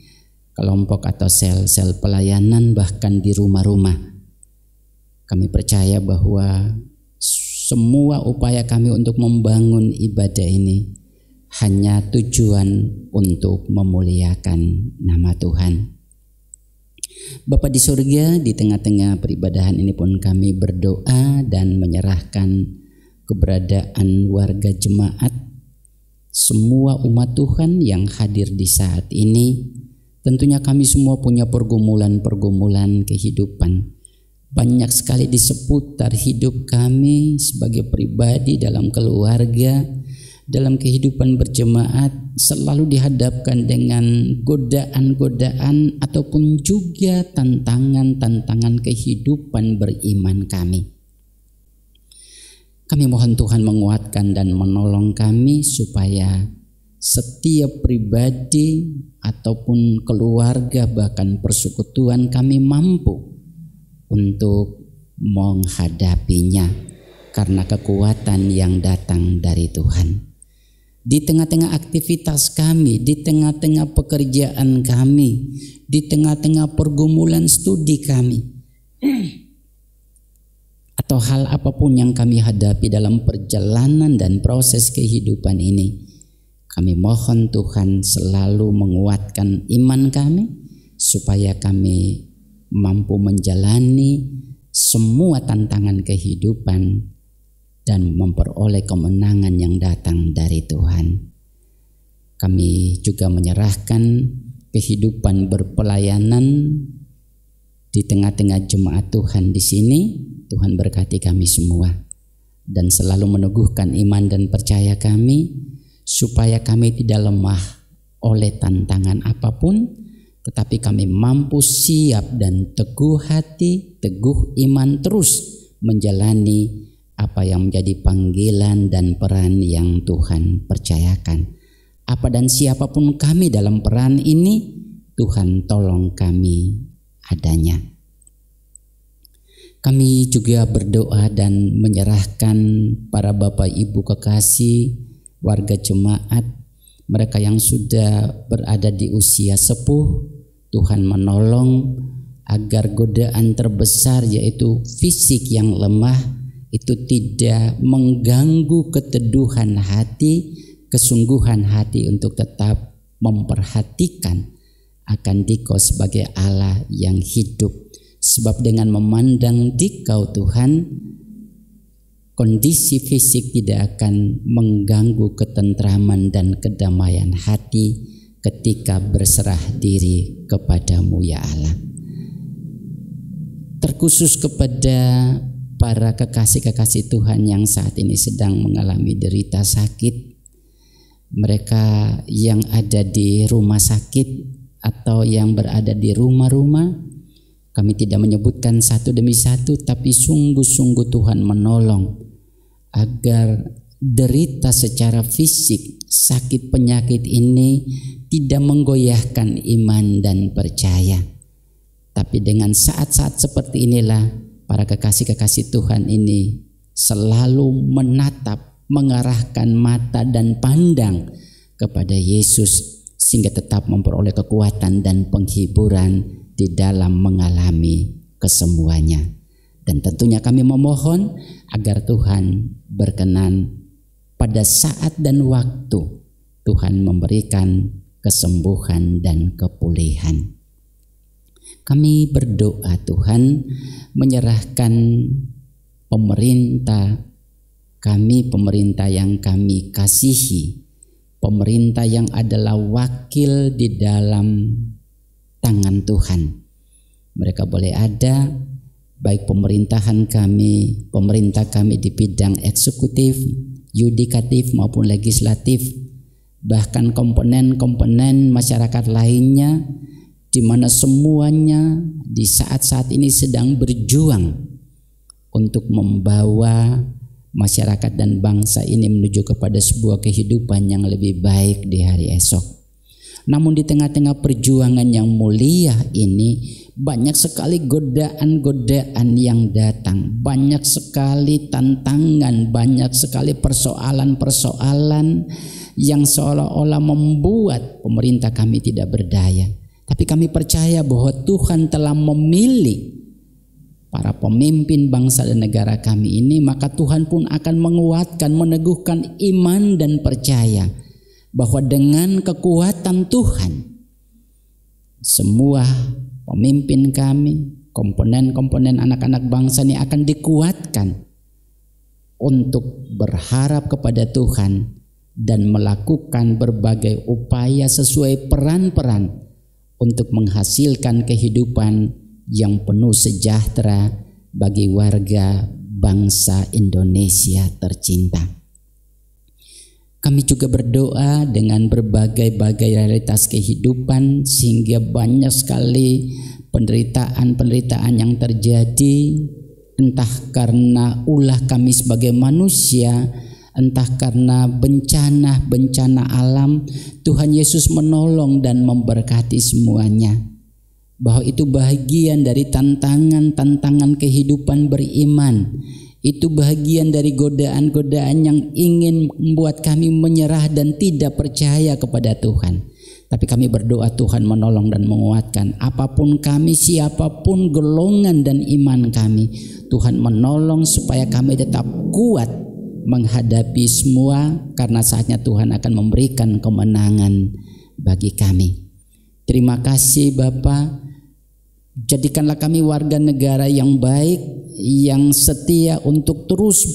kelompok atau sel-sel pelayanan, bahkan di rumah-rumah. Kami percaya bahwa semua upaya kami untuk membangun ibadah ini hanya tujuan untuk memuliakan nama Tuhan. Bapa di surga, di tengah-tengah peribadahan ini pun kami berdoa dan menyerahkan keberadaan warga jemaat, semua umat Tuhan yang hadir di saat ini. Tentunya kami semua punya pergumulan-pergumulan kehidupan. Banyak sekali di seputar hidup kami sebagai pribadi, dalam keluarga, dalam kehidupan berjemaat, selalu dihadapkan dengan godaan-godaan ataupun juga tantangan-tantangan kehidupan beriman kami. Kami mohon Tuhan menguatkan dan menolong kami supaya setiap pribadi ataupun keluarga, bahkan persekutuan kami mampu untuk menghadapinya karena kekuatan yang datang dari Tuhan. Di tengah-tengah aktivitas kami, di tengah-tengah pekerjaan kami, di tengah-tengah pergumulan studi kami, atau hal apapun yang kami hadapi dalam perjalanan dan proses kehidupan ini, kami mohon Tuhan selalu menguatkan iman kami supaya kami mampu menjalani semua tantangan kehidupan dan memperoleh kemenangan yang datang dari Tuhan. Kami juga menyerahkan kehidupan berpelayanan di tengah-tengah jemaat Tuhan di sini. Tuhan berkati kami semua dan selalu meneguhkan iman dan percaya kami supaya kami tidak lemah oleh tantangan apapun, tetapi kami mampu siap dan teguh hati, teguh iman terus menjalani apa yang menjadi panggilan dan peran yang Tuhan percayakan. Apa dan siapapun kami dalam peran ini, Tuhan tolong kami adanya. Kami juga berdoa dan menyerahkan para Bapak Ibu kekasih, warga jemaat, mereka yang sudah berada di usia sepuh. Tuhan menolong agar godaan terbesar yaitu fisik yang lemah itu tidak mengganggu keteduhan hati, kesungguhan hati untuk tetap memperhatikan akan Dikau sebagai Allah yang hidup. Sebab dengan memandang Dikau Tuhan, kondisi fisik tidak akan mengganggu ketentraman dan kedamaian hati ketika berserah diri kepadamu ya Allah. Terkhusus kepada para kekasih-kekasih Tuhan yang saat ini sedang mengalami derita sakit, mereka yang ada di rumah sakit atau yang berada di rumah-rumah, kami tidak menyebutkan satu demi satu, tapi sungguh-sungguh Tuhan menolong agar derita secara fisik, sakit penyakit ini tidak menggoyahkan iman dan percaya. Tapi dengan saat-saat seperti inilah para kekasih-kekasih Tuhan ini selalu menatap, mengarahkan mata dan pandang kepada Yesus sehingga tetap memperoleh kekuatan dan penghiburan di dalam mengalami kesemuanya. Dan tentunya kami memohon agar Tuhan berkenan pada saat dan waktu Tuhan memberikan kesembuhan dan kepulihan. Kami berdoa Tuhan menyerahkan pemerintah kami, pemerintah yang kami kasihi, pemerintah yang adalah wakil di dalam tangan Tuhan. Mereka boleh ada, baik pemerintahan kami, pemerintah kami di bidang eksekutif, yudikatif maupun legislatif, bahkan komponen-komponen masyarakat lainnya di mana semuanya di saat-saat ini sedang berjuang untuk membawa masyarakat dan bangsa ini menuju kepada sebuah kehidupan yang lebih baik di hari esok. Namun di tengah-tengah perjuangan yang mulia ini banyak sekali godaan-godaan yang datang, banyak sekali tantangan, banyak sekali persoalan-persoalan yang seolah-olah membuat pemerintah kami tidak berdaya. Tapi kami percaya bahwa Tuhan telah memilih para pemimpin bangsa dan negara kami ini, maka Tuhan pun akan menguatkan, meneguhkan iman dan percaya bahwa dengan kekuatan Tuhan, semua pemimpin kami, komponen-komponen anak-anak bangsa ini akan dikuatkan untuk berharap kepada Tuhan dan melakukan berbagai upaya sesuai peran-peran untuk menghasilkan kehidupan yang penuh sejahtera bagi warga bangsa Indonesia tercinta. Kami juga berdoa dengan berbagai-bagai realitas kehidupan sehingga banyak sekali penderitaan-penderitaan yang terjadi, entah karena ulah kami sebagai manusia, entah karena bencana alam. Tuhan Yesus menolong dan memberkati semuanya. Bahwa itu bagian dari tantangan-tantangan kehidupan beriman. Itu bagian dari godaan-godaan yang ingin membuat kami menyerah dan tidak percaya kepada Tuhan. Tapi kami berdoa Tuhan menolong dan menguatkan. Apapun kami, siapapun golongan dan iman kami, Tuhan menolong supaya kami tetap kuat menghadapi semua, karena saatnya Tuhan akan memberikan kemenangan bagi kami. Terima kasih Bapa. Jadikanlah kami warga negara yang baik, yang setia untuk terus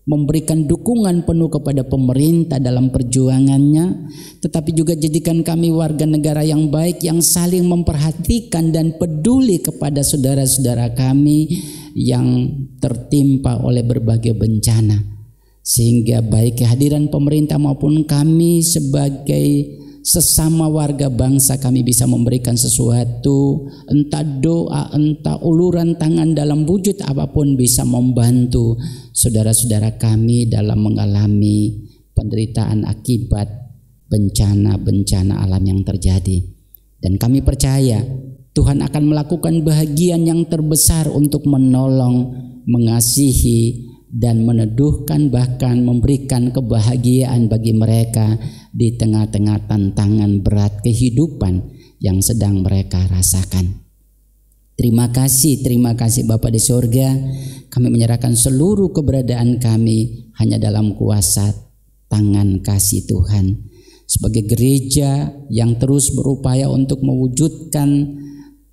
memberikan dukungan penuh kepada pemerintah dalam perjuangannya, tetapi juga jadikan kami warga negara yang baik, yang saling memperhatikan dan peduli kepada saudara-saudara kami yang tertimpa oleh berbagai bencana. Sehingga baik kehadiran pemerintah maupun kami sebagai sesama warga bangsa, kami bisa memberikan sesuatu, entah doa, entah uluran tangan dalam wujud apapun, bisa membantu saudara-saudara kami dalam mengalami penderitaan akibat bencana-bencana alam yang terjadi. Dan kami percaya Tuhan akan melakukan bahagian yang terbesar untuk menolong, mengasihi, dan meneduhkan, bahkan memberikan kebahagiaan bagi mereka di tengah-tengah tantangan berat kehidupan yang sedang mereka rasakan. Terima kasih Bapa di surga. Kami menyerahkan seluruh keberadaan kami hanya dalam kuasa tangan kasih Tuhan. Sebagai gereja yang terus berupaya untuk mewujudkan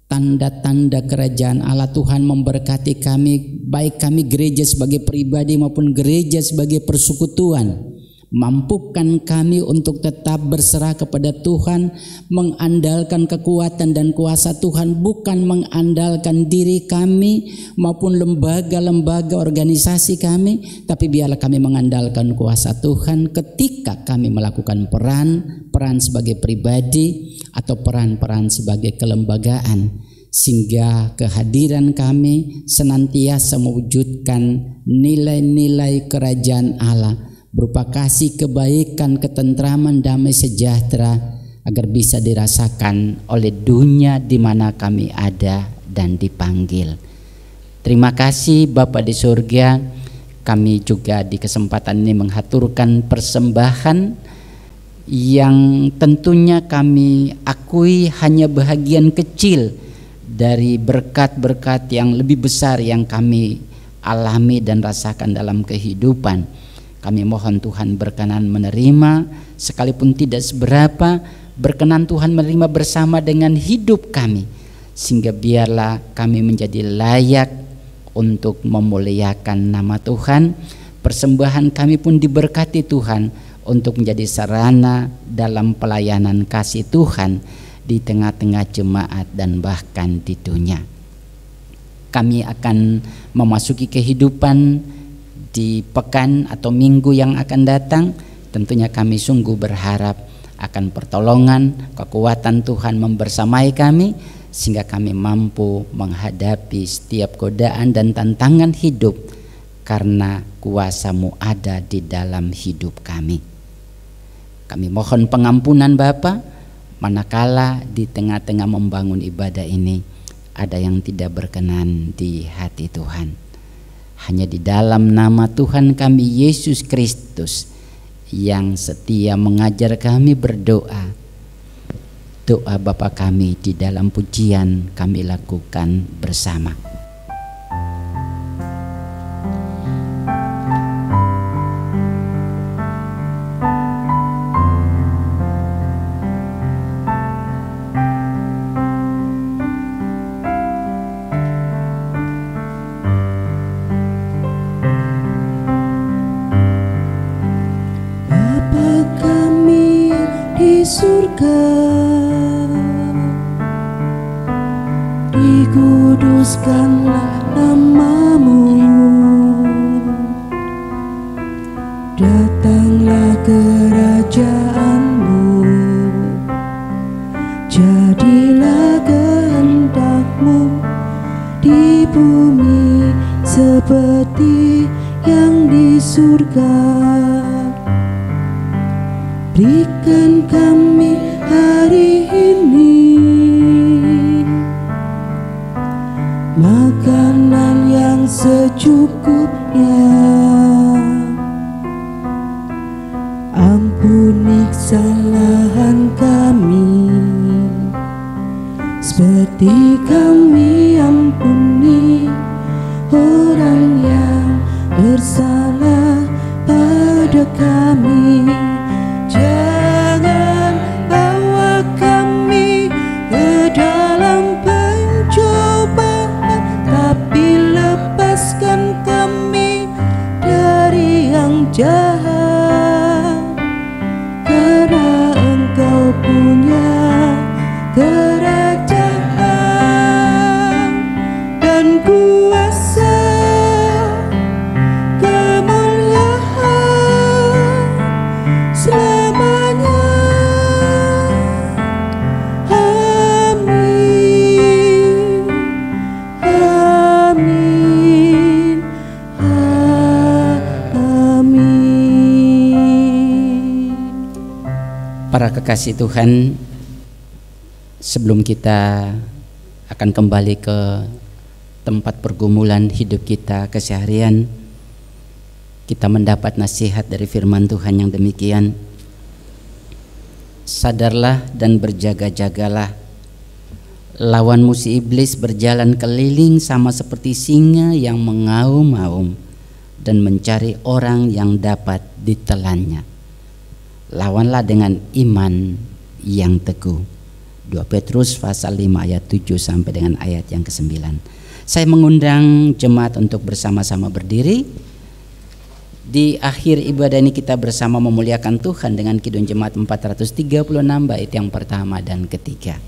tanda-tanda kerajaan Allah, Tuhan memberkati kami, baik kami gereja sebagai pribadi maupun gereja sebagai persekutuan. Mampukan kami untuk tetap berserah kepada Tuhan, mengandalkan kekuatan dan kuasa Tuhan, bukan mengandalkan diri kami maupun lembaga-lembaga organisasi kami, tapi biarlah kami mengandalkan kuasa Tuhan ketika kami melakukan peran sebagai pribadi atau peran-peran sebagai kelembagaan, sehingga kehadiran kami senantiasa mewujudkan nilai-nilai kerajaan Allah berupa kasih, kebaikan, ketentraman, damai sejahtera, agar bisa dirasakan oleh dunia di mana kami ada dan dipanggil. Terima kasih Bapa di surga. Kami juga di kesempatan ini menghaturkan persembahan yang tentunya kami akui hanya bahagian kecil dari berkat-berkat yang lebih besar yang kami alami dan rasakan dalam kehidupan. Kami mohon Tuhan berkenan menerima, sekalipun tidak seberapa, berkenan Tuhan menerima bersama dengan hidup kami, sehingga biarlah kami menjadi layak untuk memuliakan nama Tuhan. Persembahan kami pun diberkati Tuhan untuk menjadi sarana dalam pelayanan kasih Tuhan di tengah-tengah jemaat dan bahkan di dunia. Kami akan memasuki kehidupan di pekan atau minggu yang akan datang. Tentunya kami sungguh berharap akan pertolongan, kekuatan Tuhan membersamai kami, sehingga kami mampu menghadapi setiap godaan dan tantangan hidup, karena kuasa-Mu ada di dalam hidup kami. Kami mohon pengampunan Bapa, manakala di tengah-tengah membangun ibadah ini ada yang tidak berkenan di hati Tuhan. Hanya di dalam nama Tuhan kami Yesus Kristus yang setia mengajar kami berdoa, doa Bapa kami di dalam pujian kami lakukan bersama. Surga, dikuduskanlah nama-Mu, datanglah kerajaan-Mu, jadilah kehendak-Mu di bumi seperti yang di surga. Berikan kami hari ini makanan yang secukupnya. Ampuni kesalahan kami seperti kami ampuni orang yang bersalah pada kami. Jangan bawa kami ke dalam pencobaan, tapi lepaskan kami dari yang jahat. Karena Engkau punya kerajaan dan kuasa, kemuliaan selamanya. Amin, amin, amin. Para kekasih Tuhan, sebelum kita akan kembali ke tempat pergumulan hidup kita keseharian, kita mendapat nasihat dari firman Tuhan yang demikian. Sadarlah dan berjaga-jagalah, lawan musuh iblis berjalan keliling sama seperti singa yang mengaum-aum dan mencari orang yang dapat ditelannya. Lawanlah dengan iman yang teguh. 2 Petrus pasal 5 ayat 7 sampai dengan ayat yang ke-9. Saya mengundang jemaat untuk bersama-sama berdiri. Di akhir ibadah ini kita bersama memuliakan Tuhan dengan Kidung Jemaat 436 bait yang pertama dan ketiga.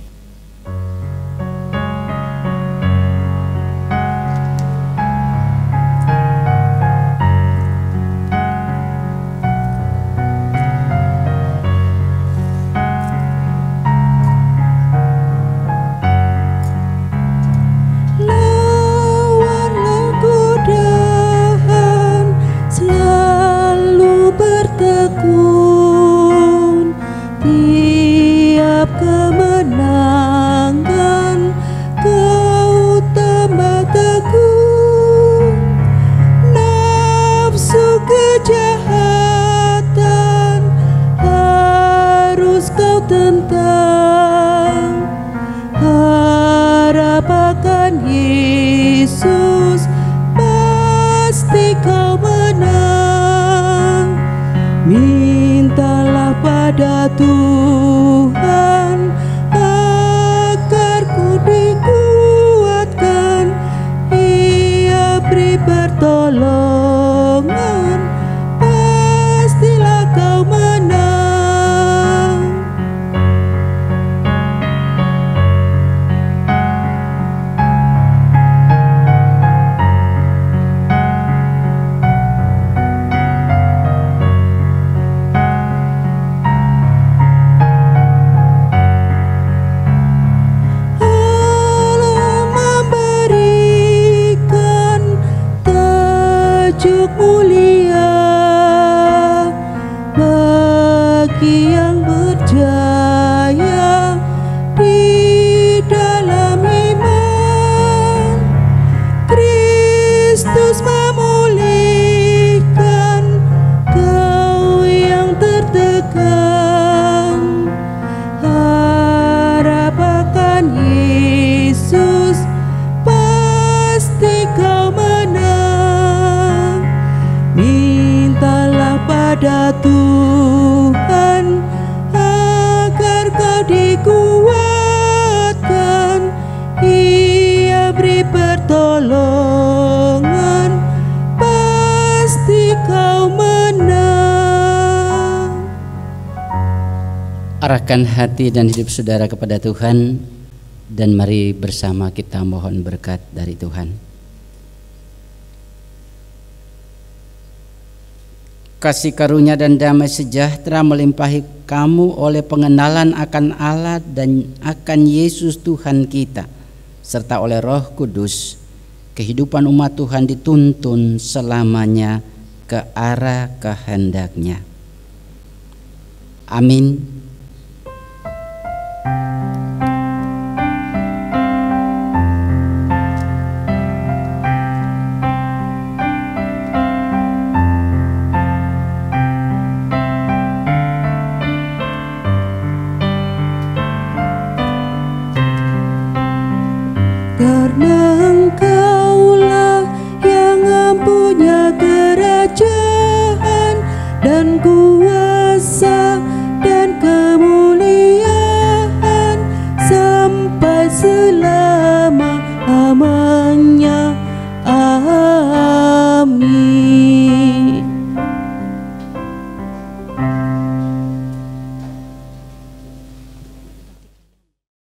Tuhan agar ku dikuatkan, Ia beri pertolongan, pastilah kau menang. yang berjaya di dalam iman. Kristus memulihkan kau yang tertekan. Harap akan Yesus, pasti kau menang. Mintalah pada Tuhan agar kau dikuatkan. Ia beri pertolongan, pasti kau menang. Arahkan hati dan hidup saudara kepada Tuhan, dan mari bersama kita mohon berkat dari Tuhan. Kasih karunia dan damai sejahtera melimpahi kamu oleh pengenalan akan Allah dan akan Yesus Tuhan kita, serta oleh Roh Kudus. Kehidupan umat Tuhan dituntun selamanya ke arah kehendak-Nya. Amin. Karena Engkaulah yang mempunyai kerajaan dan kuasa dan kemuliaan sampai selama-lamanya. Amin.